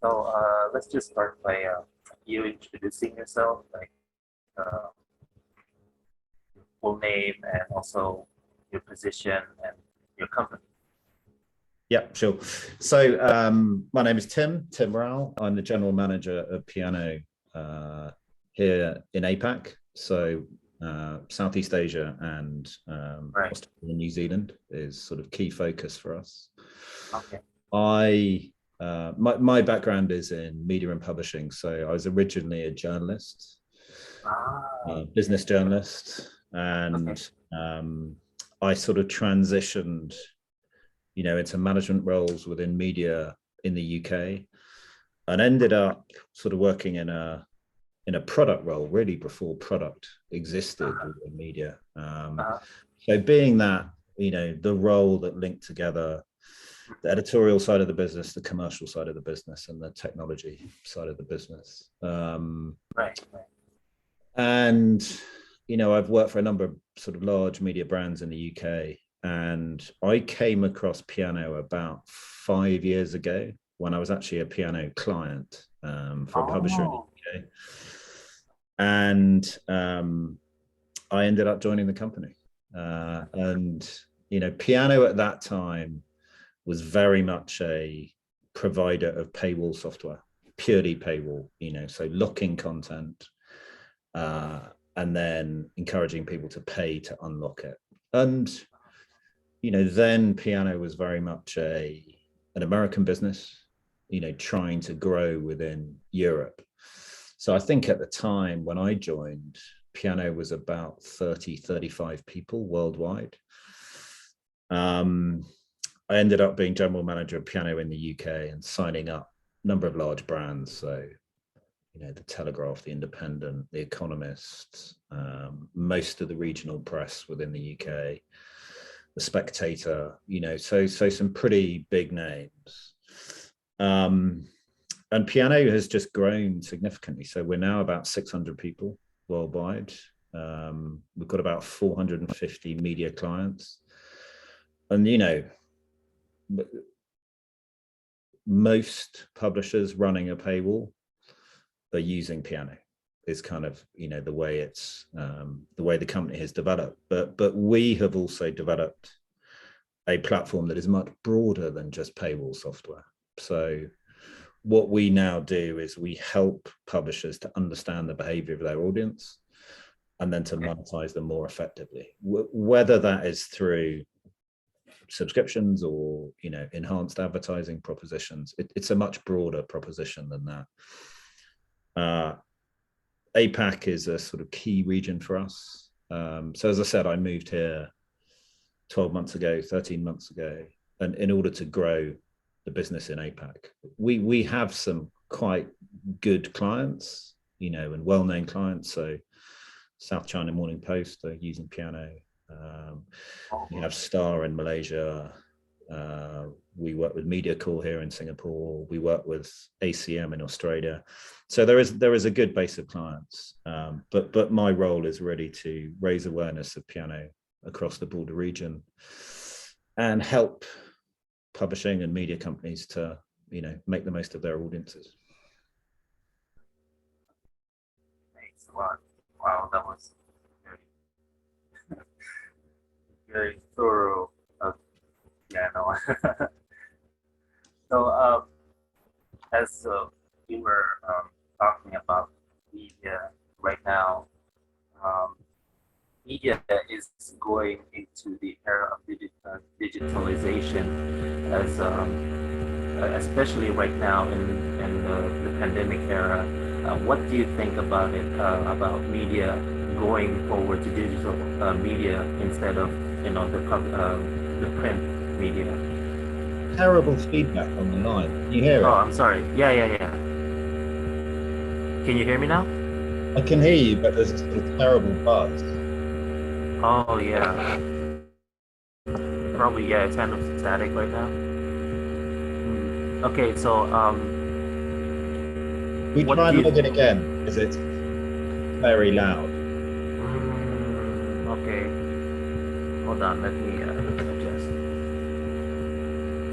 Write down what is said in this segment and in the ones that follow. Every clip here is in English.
Let's just start by you introducing yourself, like uh, your full name and also your position and your company. Yeah, sure. My name is Tim Rowell. I'm the general manager of Piano here in APAC. Southeast Asia and Right. Australia and New Zealand is sort of key focus for us. Okay. My background is in media and publishing. So I was originally a journalist, business journalist, Okay. and I sort of transitioned into management roles within media in the UK, and ended up sort of working in a product role really before product existed in media. So being that the role that linked together the editorial side of the business, the commercial side of the business, and the technology side of the business. Right. And I've worked for a number of sort of large media brands in the UK, and I came across Piano about 5 years ago when I was actually a Piano client for a publisher in the UK. And I ended up joining the company. Piano at that time was very much a provider of paywall software, purely paywall, so locking content and then encouraging people to pay to unlock it. And then Piano was very much an American business, trying to grow within Europe. So I think at the time when I joined, Piano was about 35 people worldwide. I ended up being general manager of Piano in the UK and signing up a number of large brands. So, the Telegraph, the Independent, the Economist, most of the regional press within the UK, the Spectator, so some pretty big names. And Piano has just grown significantly. So we're now about 600 people worldwide. We've got about 450 media clients. And, most publishers running a paywall are using Piano is kind of, the way it's, the way the company has developed. But we have also developed a platform that is much broader than just paywall software. So what we now do is we help publishers to understand the behavior of their audience and then to monetize them more effectively, whether that is through subscriptions or enhanced advertising propositions. It's a much broader proposition than that. APAC is a sort of key region for us. So as I said, I moved here 12 months ago, 13 months ago, and in order to grow the business in APAC, we have some quite good clients, and well-known clients. So South China Morning Post are using Piano. We have Star in Malaysia. We work with MediaCall here in Singapore. We work with ACM in Australia. So there is a good base of clients. But my role is really to raise awareness of Piano across the broader region and help publishing and media companies to make the most of their audiences. Thanks a lot. Wow, that was very, very thorough. Yeah, no. So, as you were talking about media right now, um, media is going into the era of digitalization, as especially right now in the pandemic era. What do you think about it? About media going forward to digital media instead of the print media? Terrible feedback on the line. Can you hear it? Oh, I'm sorry. Yeah. Can you hear me now? I can hear you, but there's a sort of terrible buzz. Oh, yeah. Probably, yeah, it's kind of static right now. Okay, so We what try do and you log in again because it's very loud. Okay, hold on, let me adjust.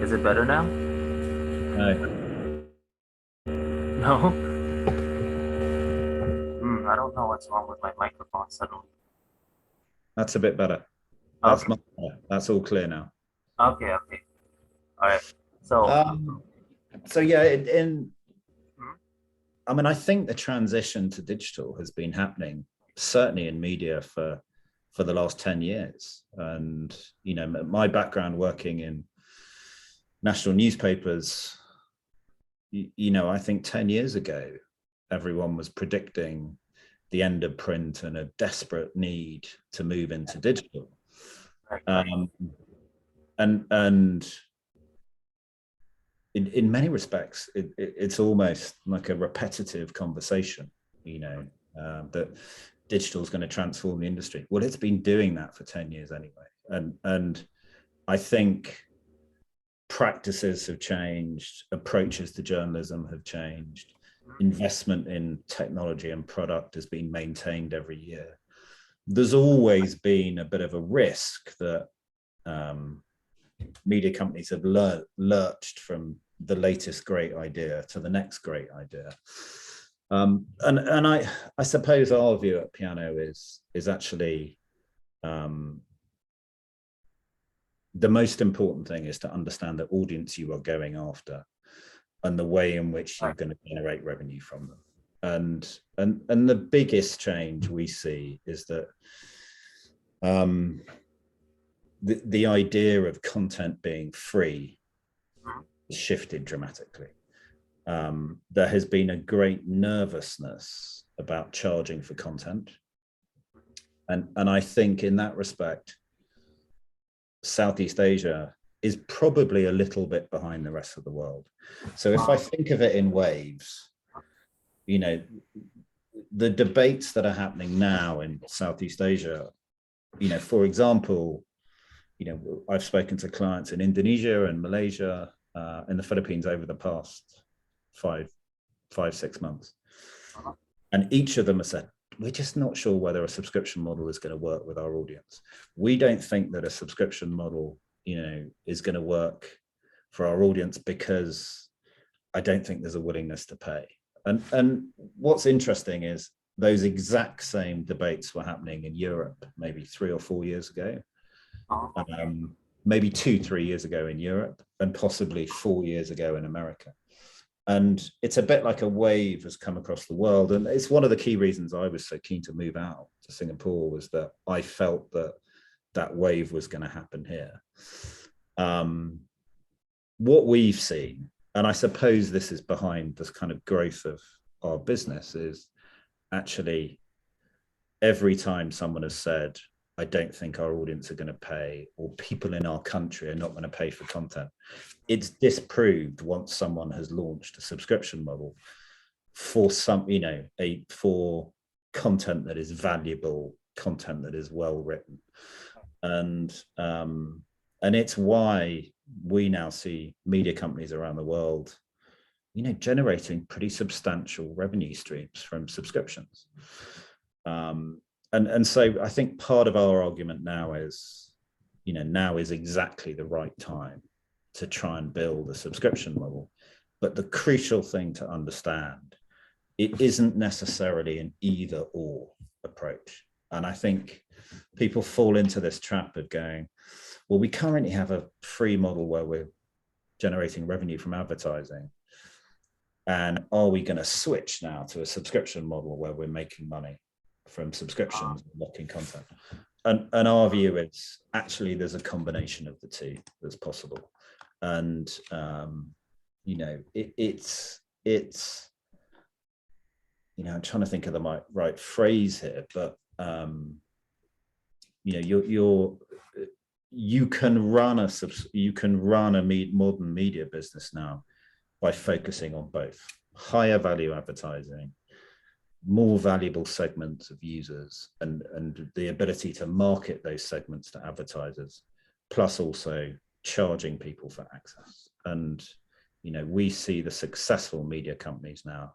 Is it better now? No. No? I don't know what's wrong with my microphone suddenly. That's a bit better. That's Okay, much better. That's all clear now. okay, okay. All right. So, Um, so yeah, hmm, I mean, I think the transition to digital has been happening certainly in media for the last 10 years. And, you know, my background working in national newspapers, you know, I think 10 years ago, everyone was predicting the end of print and a desperate need to move into digital. right, right. Um, and in many respects, it's almost like a repetitive conversation, you know, that digital is going to transform the industry. Well, it's been doing that for 10 years anyway. And I think practices have changed, approaches to journalism have changed, investment in technology and product has been maintained every year. There's always been a bit of a risk that media companies have lurched from the latest great idea to the next great idea. And I suppose our view at Piano is actually the most important thing is to understand the audience you are going after and the way in which you're Right. going to generate revenue from them. And the biggest change we see is that the idea of content being free has shifted dramatically. There has been a great nervousness about charging for content. And I think in that respect, Southeast Asia is probably a little bit behind the rest of the world. So if I think of it in waves, you know, the debates that are happening now in Southeast Asia, you know, for example, you know, I've spoken to clients in Indonesia and Malaysia and the Philippines over the past 6 months. And each of them has said, we're just not sure whether a subscription model is going to work with our audience. We don't think that a subscription model, you know, is going to work for our audience because I don't think there's a willingness to pay. And what's interesting is those exact same debates were happening in Europe maybe 3 or 4 years ago, maybe 2-3 years ago in Europe, and possibly 4 years ago in America. And it's a bit like a wave has come across the world. And it's one of the key reasons I was so keen to move out to Singapore was that I felt that that wave was going to happen here. What we've seen, and I suppose this is behind this kind of growth of our business, is actually every time someone has said, I don't think our audience are going to pay, or people in our country are not going to pay for content, it's disproved once someone has launched a subscription model for some, you know, for content that is valuable, content that is well written. And it's why we now see media companies around the world, you know, generating pretty substantial revenue streams from subscriptions. And so I think part of our argument now is, you know, now is exactly the right time to try and build a subscription model. But the crucial thing to understand, it isn't necessarily an either or approach. And I think people fall into this trap of going, well, we currently have a free model where we're generating revenue from advertising. And are we going to switch now to a subscription model where we're making money from subscriptions and locking content? And our view is actually there's a combination of the two that's possible. And, you know, it's, you know, I'm trying to think of the right phrase here, but, you know, you can run a modern media business now by focusing on both higher value advertising, more valuable segments of users, and the ability to market those segments to advertisers, plus also charging people for access. And, you know, we see the successful media companies now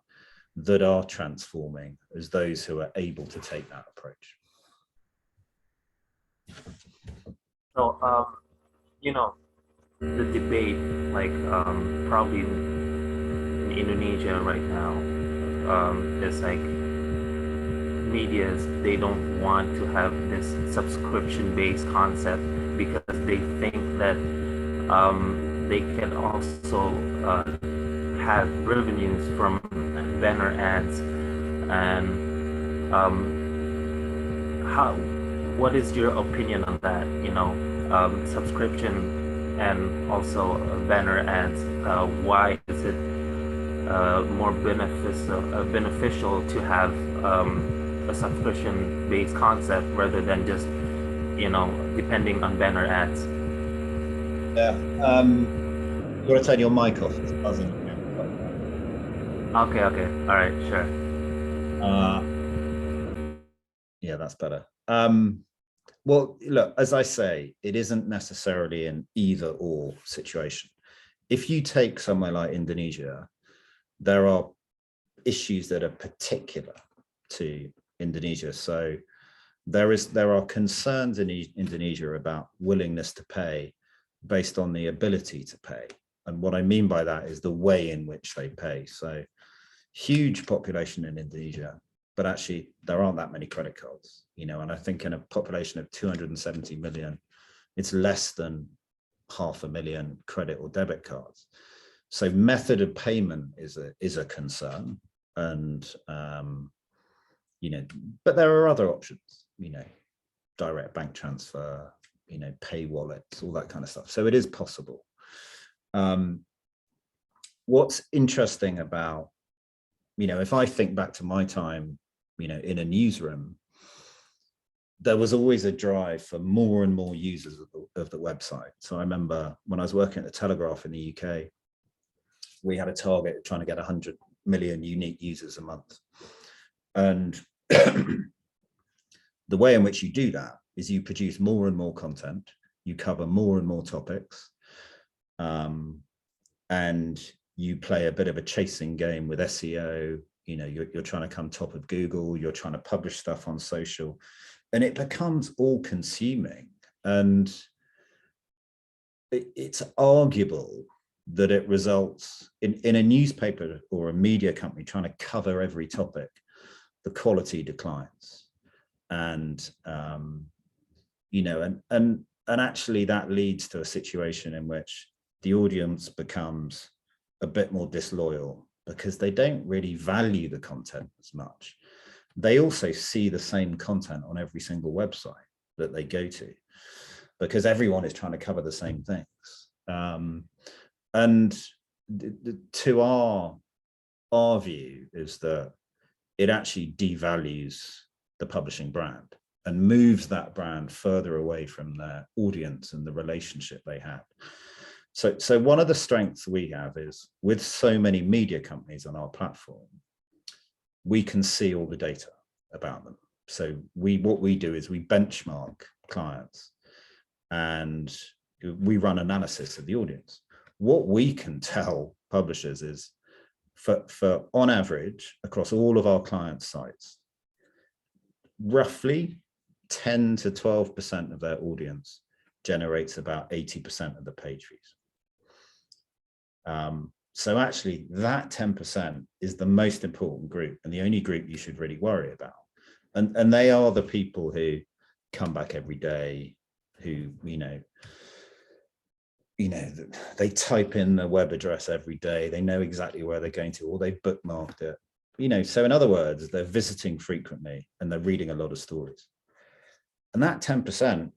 that are transforming as those who are able to take that approach. So, you know, the debate, like, probably Indonesia right now, it's like medias, they don't want to have this subscription-based concept because they think that they can also have revenues from banner ads. And how, what is your opinion on that? Subscription and also banner ads. Why is it more beneficial to have a subscription-based concept rather than just depending on banner ads? Yeah. You want to turn your mic off? It's buzzing. Okay, okay, all right, sure. Uh, yeah, that's better. Well, look, as I say, it isn't necessarily an either or situation. If you take somewhere like Indonesia, there are issues that are particular to Indonesia. So there are concerns in Indonesia about willingness to pay based on the ability to pay. And what I mean by that is the way in which they pay. So huge population in Indonesia, but actually there aren't that many credit cards, and I think in a population of 270 million, it's less than 500,000 credit or debit cards. So method of payment is a concern. And, but there are other options, direct bank transfer, pay wallets, all that kind of stuff. So it is possible. What's interesting about, if I think back to my time, in a newsroom, there was always a drive for more and more users of the website. So I remember when I was working at the Telegraph in the UK, we had a target of trying to get 100 million unique users a month. And the way in which you do that is you produce more and more content, you cover more and more topics, and you play a bit of a chasing game with SEO. You're trying to come top of Google, you're trying to publish stuff on social, and it becomes all consuming. And it's arguable that it results in a newspaper or a media company trying to cover every topic, the quality declines. And, and actually that leads to a situation in which the audience becomes a bit more disloyal because they don't really value the content as much. They also see the same content on every single website that they go to because everyone is trying to cover the same things. And to our view is that it actually devalues the publishing brand and moves that brand further away from their audience and the relationship they had. So one of the strengths we have is with so many media companies on our platform, we can see all the data about them. So what we do is we benchmark clients and we run analysis of the audience. What we can tell publishers is for on average across all of our client sites, roughly 10 to 12% of their audience generates about 80% of the page views. So actually that 10% is the most important group and the only group you should really worry about. And they are the people who come back every day, who, they type in the web address every day, they know exactly where they're going to, or they bookmarked it, so in other words, they're visiting frequently and they're reading a lot of stories. And that 10%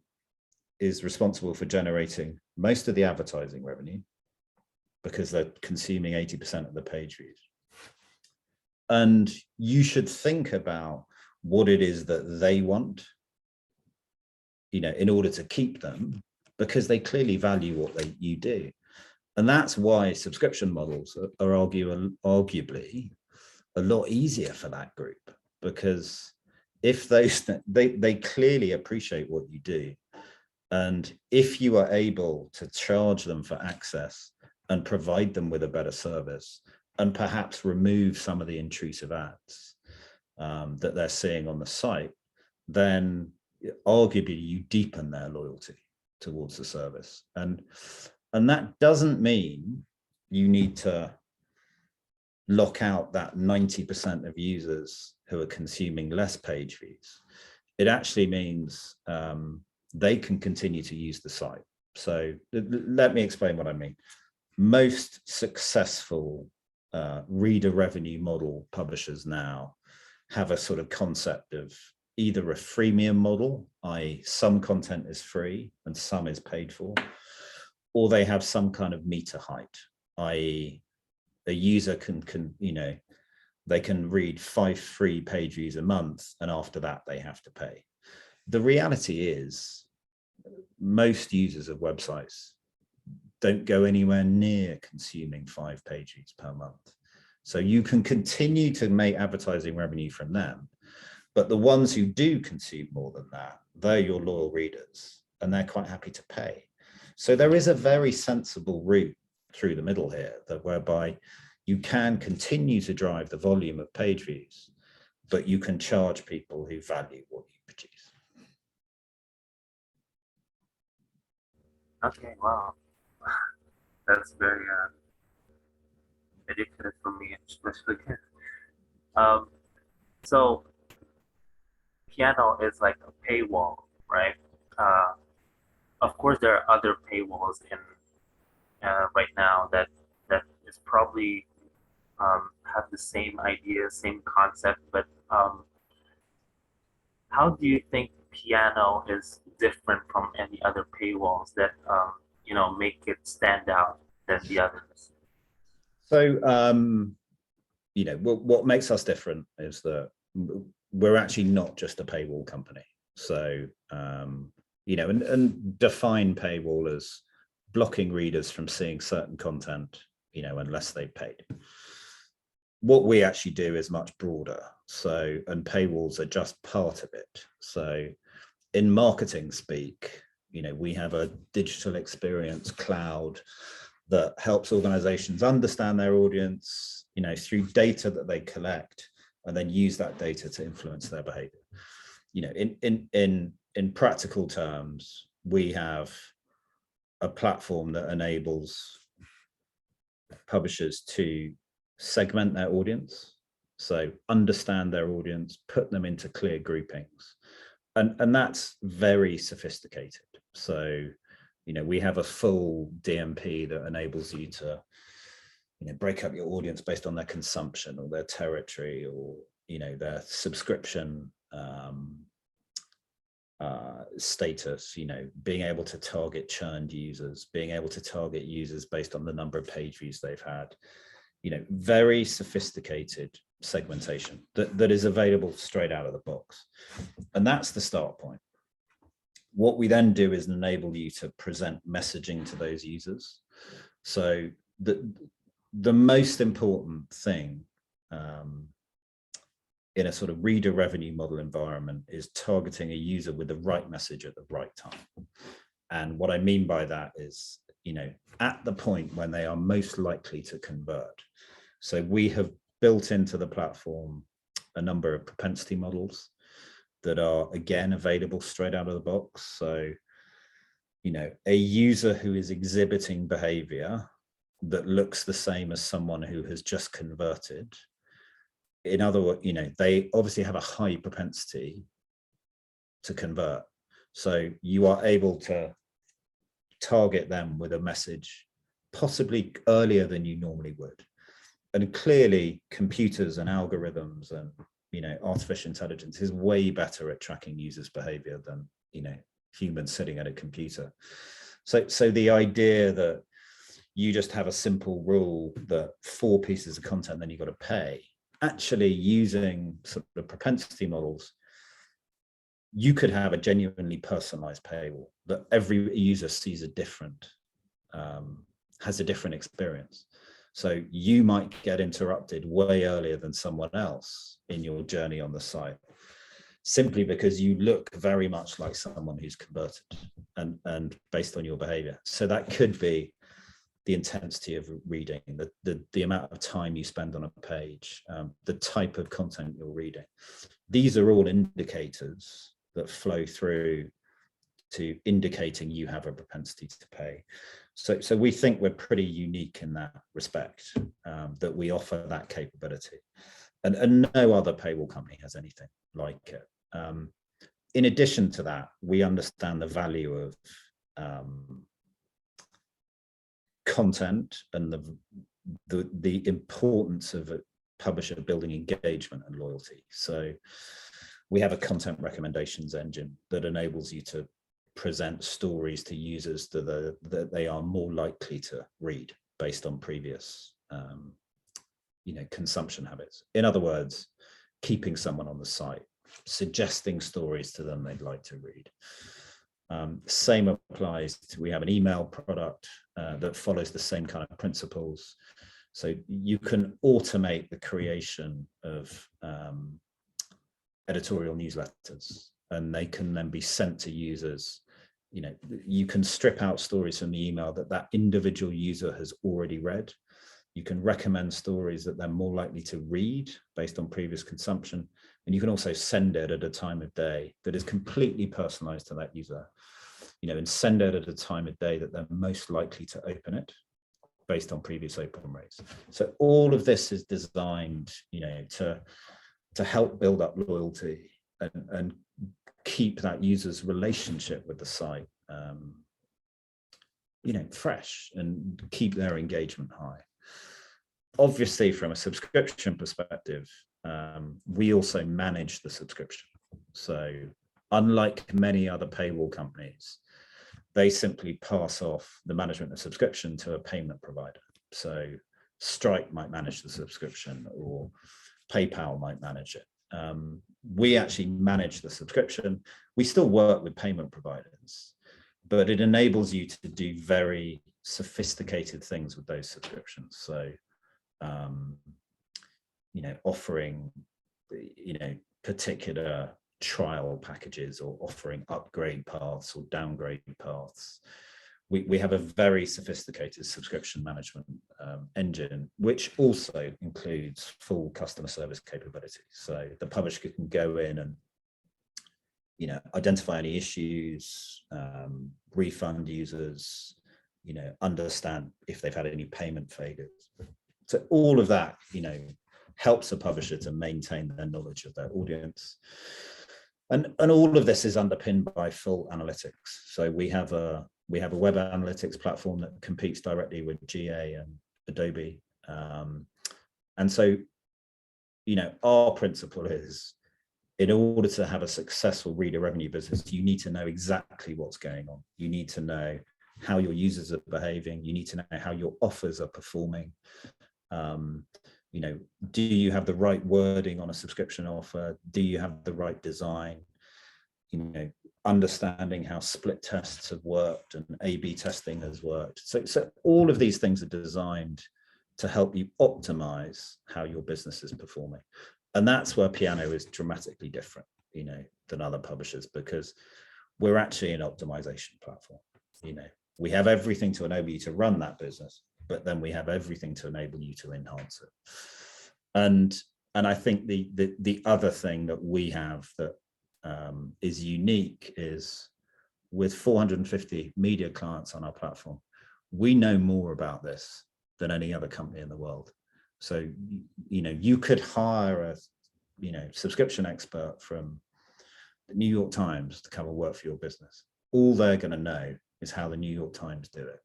is responsible for generating most of the advertising revenue because they're consuming 80% of the page views. And you should think about what it is that they want, in order to keep them, because they clearly value what you do. And that's why subscription models are arguably a lot easier for that group, because if they clearly appreciate what you do. And if you are able to charge them for access and provide them with a better service and perhaps remove some of the intrusive ads that they're seeing on the site, then arguably you deepen their loyalty towards the service. And that doesn't mean you need to lock out that 90% of users who are consuming less page views, it actually means they can continue to use the site. So let me explain what I mean. Most successful reader revenue model publishers now have a sort of concept of either a freemium model, i.e. some content is free and some is paid for, or they have some kind of meter height, i.e. a user can they can read 5 free page views a month, and after that they have to pay. The reality is most users of websites don't go anywhere near consuming 5 page views per month. So you can continue to make advertising revenue from them, but the ones who do consume more than that, they're your loyal readers, and they're quite happy to pay. So there is a very sensible route through the middle here, that whereby you can continue to drive the volume of page views, but you can charge people who value what you produce. Okay, wow. That's very educative for me, especially. Um, so piano is like a paywall, right? Uh, of course, there are other paywalls in right now that is probably have the same idea, same concept, but how do you think piano is different from any other paywalls that make it stand out than the others? So what makes us different is that we're actually not just a paywall company. So and define paywall as blocking readers from seeing certain content, unless they've paid. What we actually do is much broader. So, and paywalls are just part of it. So in marketing speak, we have a digital experience cloud that helps organizations understand their audience, through data that they collect, and then use that data to influence their behavior. In practical terms, we have a platform that enables publishers to segment their audience, so understand their audience, put them into clear groupings, and that's very sophisticated. So we have a full DMP that enables you to break up your audience based on their consumption or their territory or their subscription status, being able to target churned users, being able to target users based on the number of page views they've had, very sophisticated segmentation that is available straight out of the box. And that's the start point. What we then do is enable you to present messaging to those users. So the most important thing in a sort of reader revenue model environment is targeting a user with the right message at the right time. And what I mean by that is, at the point when they are most likely to convert. So we have built into the platform a number of propensity models that are, again, available straight out of the box. So, a user who is exhibiting behavior that looks the same as someone who has just converted, in other words, they obviously have a high propensity to convert. So you are able to target them with a message possibly earlier than you normally would. And clearly computers and algorithms and artificial intelligence is way better at tracking users' behavior than humans sitting at a computer. So the idea that you just have a simple rule that 4 pieces of content, then you've got to pay, actually using sort of propensity models, you could have a genuinely personalized paywall that every user sees a different, has a different experience. So you might get interrupted way earlier than someone else in your journey on the site, simply because you look very much like someone who's converted and based on your behavior. So that could be the intensity of reading, the amount of time you spend on a page, the type of content you're reading. These are all indicators that flow through to indicating you have a propensity to pay. So we think we're pretty unique in that respect, that we offer that capability. And no other paywall company has anything like it. In addition to that, we understand the value of content and the importance of a publisher building engagement and loyalty. So we have a content recommendations engine that enables you to present stories to users that they are more likely to read based on previous consumption habits. In other words, keeping someone on the site, suggesting stories to them they'd like to read. Same applies to, we have an email product that follows the same kind of principles. So you can automate the creation of editorial newsletters, and they can then be sent to users. You can strip out stories from the email that individual user has already read. You can recommend stories that they're more likely to read based on previous consumption. And you can also send it at a time of day that is completely personalized to that user, and send it at a time of day that they're most likely to open it based on previous open rates. So all of this is designed, to help build up loyalty and keep that user's relationship with the site, fresh, and keep their engagement high. Obviously, from a subscription perspective, we also manage the subscription. So unlike many other paywall companies, they simply pass off the management of subscription to a payment provider. So Stripe might manage the subscription, or PayPal might manage it. We actually manage the subscription. We still work with payment providers, but it enables you to do very sophisticated things with those subscriptions. So offering particular trial packages, or offering upgrade paths or downgrade paths. We have a very sophisticated subscription management engine, which also includes full customer service capabilities. So the publisher can go in and identify any issues, refund users, understand if they've had any payment failures. So all of that, helps a publisher to maintain their knowledge of their audience. And all of this is underpinned by full analytics. So we have a web analytics platform that competes directly with GA and Adobe. And so, our principle is, in order to have a successful reader revenue business, you need to know exactly what's going on. You need to know how your users are behaving. You need to know how your offers are performing. Do you have the right wording on a subscription offer? Do you have the right design? Understanding how split tests have worked and A/B testing has worked. So all of these things are designed to help you optimize how your business is performing. And that's where Piano is dramatically different, than other publishers, because we're actually an optimization platform. We have everything to enable you to run that business, but then we have everything to enable you to enhance it. And I think the other thing that we have that is unique is, with 450 media clients on our platform, we know more about this than any other company in the world. So, you could hire a, subscription expert from the New York Times to come and work for your business. All they're going to know is how the New York Times do it.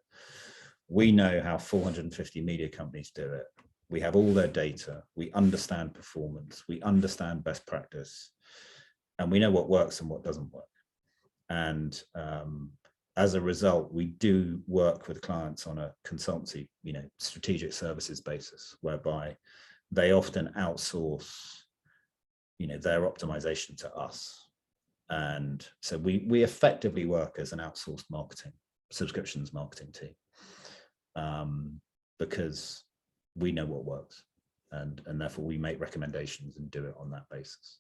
We know how 450 media companies do it. We have all their data. We understand performance. We understand best practice. And we know what works and what doesn't work. And as a result, we do work with clients on a consultancy, strategic services basis, whereby they often outsource, their optimization to us. And so we effectively work as an outsourced subscriptions marketing team, because we know what works, and therefore we make recommendations and do it on that basis.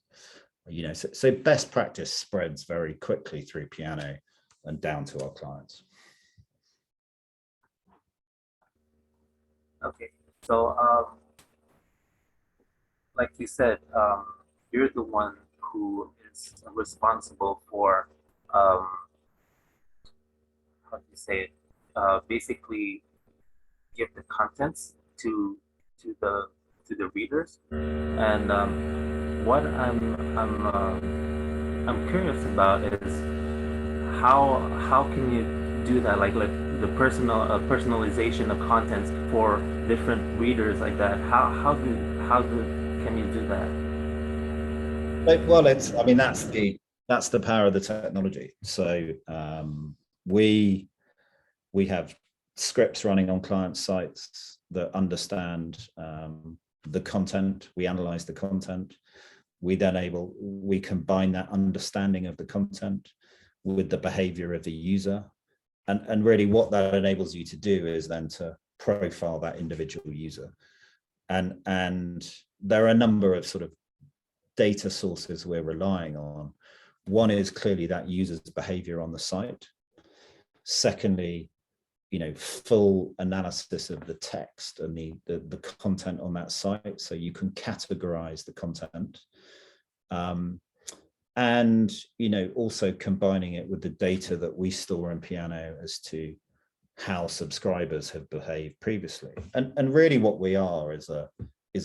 So best practice spreads very quickly through Piano and down to our clients. Okay, so like you said, you're the one who is responsible for how do you say it? basically give the contents to the to the readers. And what I'm curious about is how can you do that? Like the personalization of contents for different readers like that. How do can you do that? Well, I mean, that's the power of the technology. So we have scripts running on client sites that understand the content. We analyze the content. We combine that understanding of the content with the behavior of the user. And really what that enables you to do is then to profile that individual user. And there are a number of sort of data sources we're relying on. One is clearly that user's behavior on the site. Secondly, full analysis of the text and the content on that site, so you can categorize the content. And also combining it with the data that we store in Piano as to how subscribers have behaved previously. And really what we are is a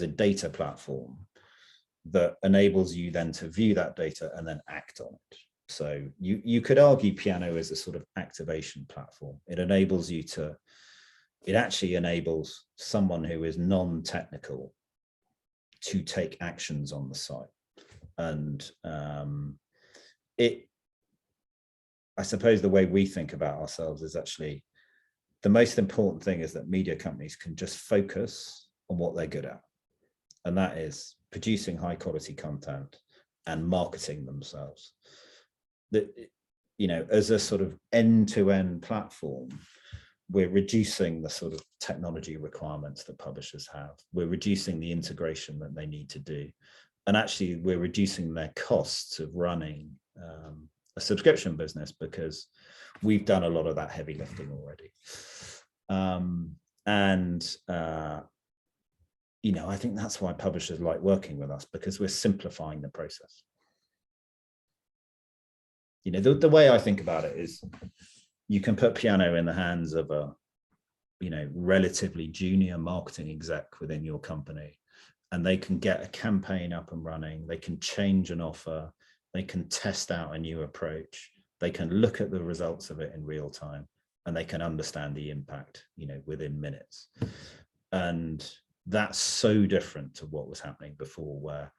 data platform that enables you then to view that data and then act on it. So you could argue Piano is a sort of activation platform. It actually enables someone who is non-technical to take actions on the site. And I suppose the way we think about ourselves is actually the most important thing is that media companies can just focus on what they're good at. And that is producing high quality content and marketing themselves. That, as a sort of end-to-end platform, we're reducing the sort of technology requirements that publishers have. We're reducing the integration that they need to do. And actually, we're reducing their costs of running a subscription business because we've done a lot of that heavy lifting already. I think that's why publishers like working with us, because we're simplifying the process. The way I think about it is you can put Piano in the hands of a, relatively junior marketing exec within your company, and they can get a campaign up and running. They can change an offer. They can test out a new approach. They can look at the results of it in real time, and they can understand the impact, within minutes. And that's so different to what was happening before, where,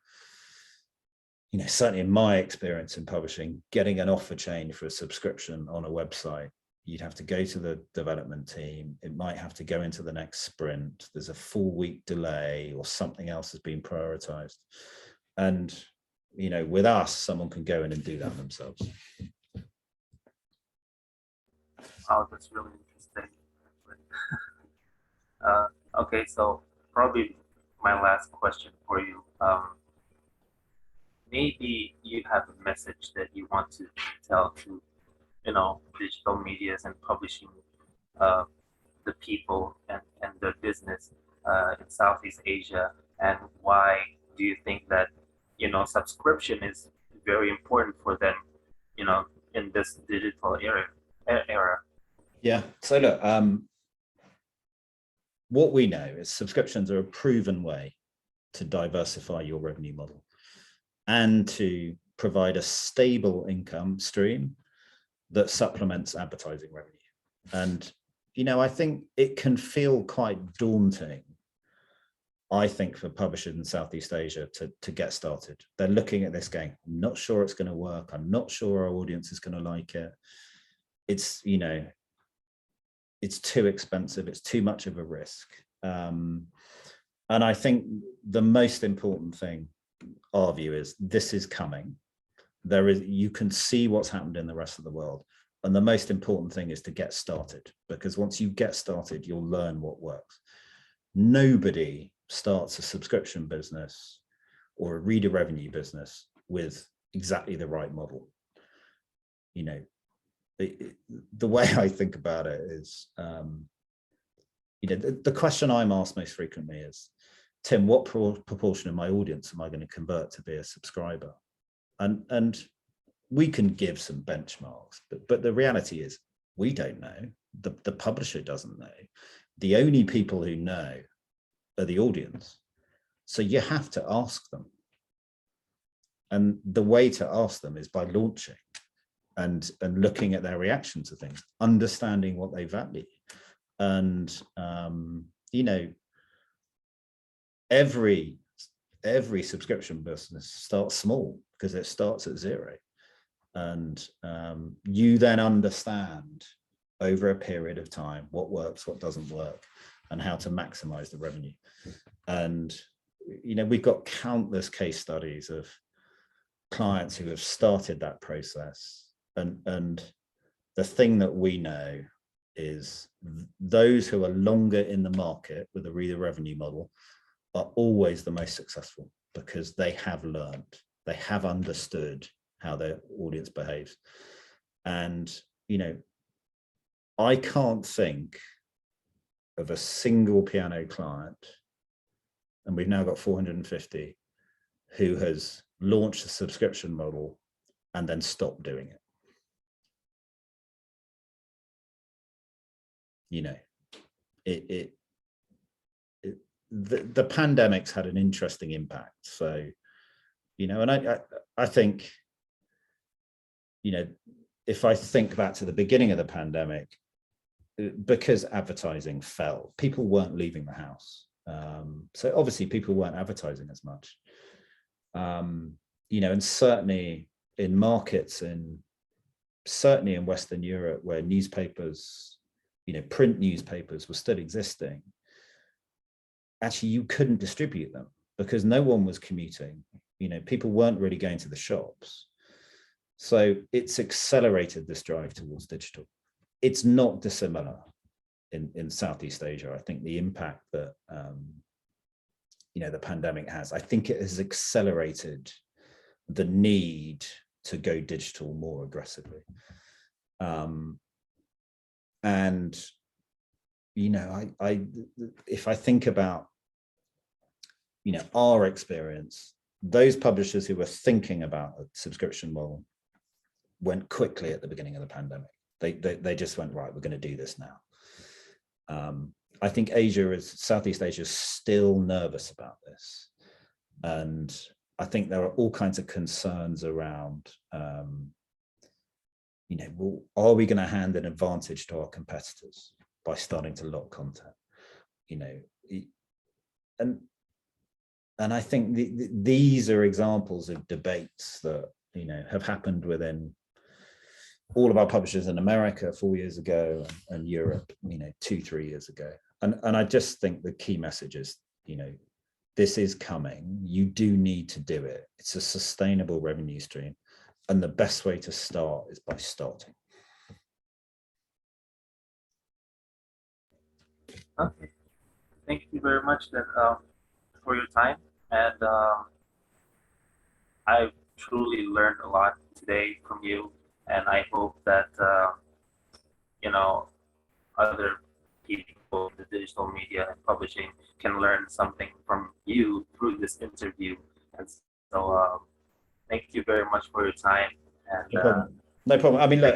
certainly in my experience in publishing, getting an offer change for a subscription on a website, you'd have to go to the development team. It might have to go into the next sprint. There's a 4-week delay or something else has been prioritized. And, with us, someone can go in and do that themselves. Oh, that's really interesting. Okay, so probably my last question for you. Maybe you have a message that you want to tell to, digital medias and publishing the people and their business in Southeast Asia, and why do you think that, subscription is very important for them, in this digital era? Yeah. So look, what we know is subscriptions are a proven way to diversify your revenue model and to provide a stable income stream that supplements advertising revenue. And, I think it can feel quite daunting, I think, for publishers in Southeast Asia to get started. They're looking at this going, I'm not sure it's going to work. I'm not sure our audience is going to like it. It's, it's too expensive. It's too much of a risk. And I think the most important thing, our view is, this is coming. You can see what's happened in the rest of the world. And the most important thing is to get started, because once you get started, you'll learn what works. Nobody starts a subscription business or a reader revenue business with exactly the right model. The way I think about it is, the question I'm asked most frequently is, Tim, what proportion of my audience am I going to convert to be a subscriber? And we can give some benchmarks, but the reality is we don't know. the publisher doesn't know. The only people who know are the audience. So you have to ask them. And the way to ask them is by launching and looking at their reaction to things, understanding what they value. And, you know, every subscription business starts small because it starts at zero. And you then understand over a period of time what works, what doesn't work, and how to maximize the revenue. And, you know, we've got countless case studies of clients who have started that process. And the thing that we know is those who are longer in the market with a reader revenue model are always the most successful, because they have learned, they have understood how their audience behaves. And, you know, I can't think of a single piano client, and we've now got 450, who has launched a subscription model and then stopped doing it. You know, the pandemic's had an interesting impact. So, you know, and I think, you know, if I think back to the beginning of the pandemic, because advertising fell, people weren't leaving the house. So obviously people weren't advertising as much. You know, and certainly in markets certainly in Western Europe, where newspapers, you know, print newspapers were still existing, actually you couldn't distribute them because no one was commuting. You know, people weren't really going to the shops. So it's accelerated this drive towards digital. It's not dissimilar in Southeast Asia. I think the impact that, you know, the pandemic has, I think it has accelerated the need to go digital more aggressively. And, you know, if I think about, you know, our experience, those publishers who were thinking about a subscription model went quickly at the beginning of the pandemic. They just went, right, we're going to do this now. I think Southeast Asia is still nervous about this. And I think there are all kinds of concerns around, you know, well, are we going to hand an advantage to our competitors by starting to lock content? You know, and I think these are examples of debates that, you know, have happened within all of our publishers in America 4 years ago, and Europe, you know, 2-3 years ago. And I just think the key message is, you know, this is coming. You do need to do it. It's a sustainable revenue stream. And the best way to start is by starting. Okay. Thank you very much then, for your time. And I've truly learned a lot today from you. And I hope that, you know, other people in the digital media and publishing can learn something from you through this interview. And so thank you very much for your time. And no problem. No problem. I mean, look,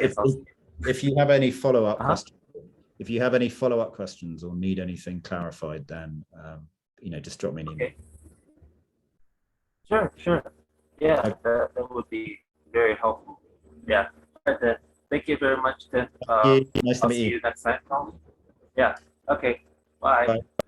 if you have any follow-up questions, if you have any follow-up questions or need anything clarified, then you know, just drop me an email. Okay. Sure. Yeah, that would be very helpful. Yeah. Thank you very much. Then Nice to I'll meet see you. you next time. Yeah. Okay. Bye. Bye.